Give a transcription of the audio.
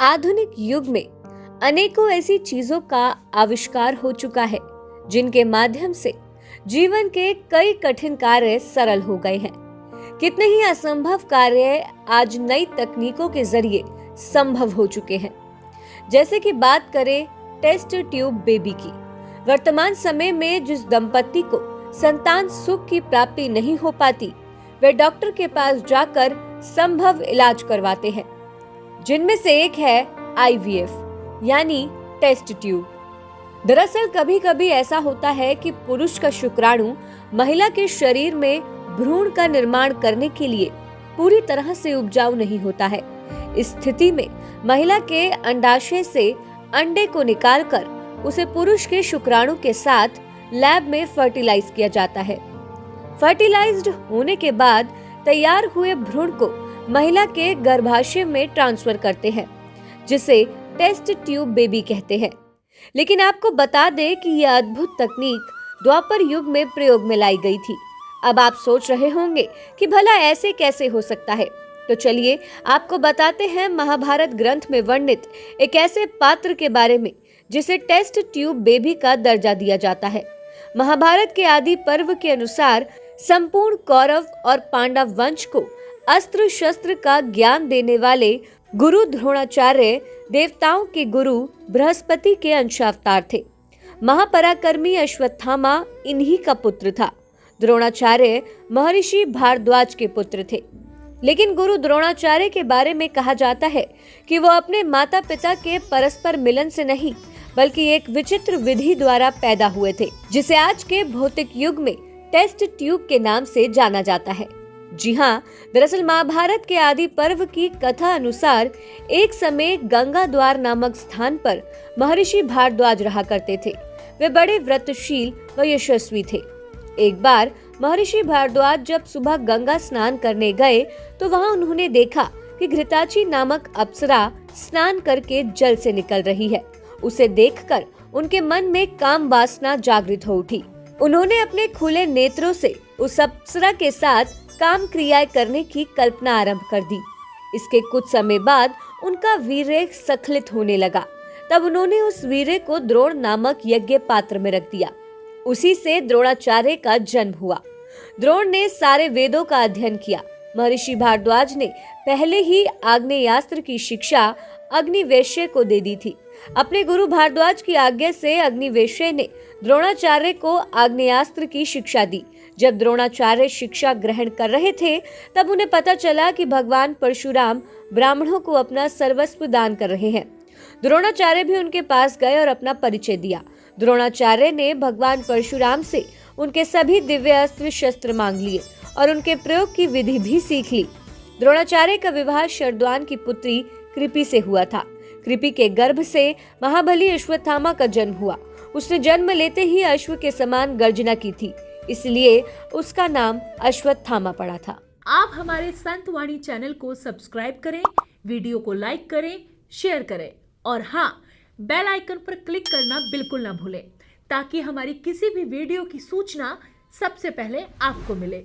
आधुनिक युग में अनेकों ऐसी चीजों का आविष्कार हो चुका है जिनके माध्यम से जीवन के कई कठिन कार्य सरल हो गए हैं। कितने ही असंभव कार्य आज नई तकनीकों के जरिए संभव हो चुके हैं। जैसे कि बात करें टेस्ट ट्यूब बेबी की। वर्तमान समय में जिस दंपति को संतान सुख की प्राप्ति नहीं हो पाती, वे डॉक्टर के पास जाकर संभव इलाज करवाते हैं, जिनमें से एक है IVF यानी टेस्ट ट्यूब। दरअसल कभी कभी ऐसा होता है कि पुरुष का शुक्राणु महिला के शरीर में भ्रूण का निर्माण करने के लिए पूरी तरह से उपजाऊ नहीं होता है। इस स्थिति में महिला के अंडाशय से अंडे को निकालकर उसे पुरुष के शुक्राणु के साथ लैब में फर्टिलाइज किया जाता है। फर्टिलाइज्ड होने के बाद तैयार हुए भ्रूण को महिला के गर्भाशय में ट्रांसफर करते हैं, जिसे टेस्ट ट्यूब बेबी कहते हैं। लेकिन आपको बता दें कि यह अद्भुत तकनीक द्वापर युग में प्रयोग में लाई गई थी। अब आप सोच रहे होंगे कि भला ऐसे कैसे हो सकता है, तो चलिए आपको बताते हैं महाभारत ग्रंथ में वर्णित एक ऐसे पात्र के बारे में जिसे टेस्ट ट्यूब बेबी का दर्जा दिया जाता है। महाभारत के आदि पर्व के अनुसार संपूर्ण कौरव और पांडव वंश को अस्त्र शस्त्र का ज्ञान देने वाले गुरु द्रोणाचार्य देवताओं के गुरु बृहस्पति के अंशावतार थे। महापराक्रमी अश्वत्थामा इन्हीं का पुत्र था। द्रोणाचार्य महर्षि भारद्वाज के पुत्र थे। लेकिन गुरु द्रोणाचार्य के बारे में कहा जाता है कि वो अपने माता पिता के परस्पर मिलन से नहीं, बल्कि एक विचित्र विधि द्वारा पैदा हुए थे, जिसे आज के भौतिक युग में टेस्ट ट्यूब के नाम से जाना जाता है। जी हाँ, दरअसल महाभारत के आदि पर्व की कथा अनुसार एक समय गंगा द्वार नामक स्थान पर महर्षि भारद्वाज रहा करते थे। वे बड़े व्रतशील व यशस्वी थे। एक बार महर्षि भारद्वाज जब सुबह गंगा स्नान करने गए तो वहां उन्होंने देखा कि घृताची नामक अप्सरा स्नान करके जल से निकल रही है। उसे देखकर उनके मन में काम वासना जागृत हो उठी। उन्होंने अपने खुले नेत्रों से उस अप्सरा के साथ काम क्रियाएं करने की कल्पना आरंभ कर दी। इसके कुछ समय बाद उनका वीर्य स्खलित होने लगा। तब उन्होंने उस वीर्य को द्रोण नामक यज्ञ पात्र में रख दिया। उसी से द्रोणाचार्य का जन्म हुआ। द्रोण ने सारे वेदों का अध्ययन किया। महर्षि भारद्वाज ने पहले ही आग्नेयास्त्र की शिक्षा अग्निवेश्य को दे दी थी। अपने गुरु भारद्वाज की आज्ञा से अग्निवेश्य ने द्रोणाचार्य को आग्नेयास्त्र की शिक्षा दी। जब द्रोणाचार्य शिक्षा ग्रहण कर रहे थे, तब उन्हें पता चला कि भगवान परशुराम ब्राह्मणों को अपना सर्वस्व दान कर रहे हैं। द्रोणाचार्य भी उनके पास गए और अपना परिचय दिया। द्रोणाचार्य ने भगवान परशुराम से उनके सभी दिव्य अस्त्र शस्त्र मांग लिए और उनके प्रयोग की विधि भी सीख ली। द्रोणाचार्य का विवाह शरद्वान की पुत्री कृपि से हुआ था। कृपि के गर्भ से महाबली अश्वत्थामा का जन्म हुआ। उसने जन्म लेते ही अश्व के समान गर्जना की थी, इसलिए उसका नाम अश्वत्थामा पड़ा था। आप हमारे संतवाणी चैनल को सब्सक्राइब करें, वीडियो को लाइक करें, शेयर करें और हाँ, बेल आइकन पर क्लिक करना बिल्कुल ना भूलें, ताकि हमारी किसी भी वीडियो की सूचना सबसे पहले आपको मिले।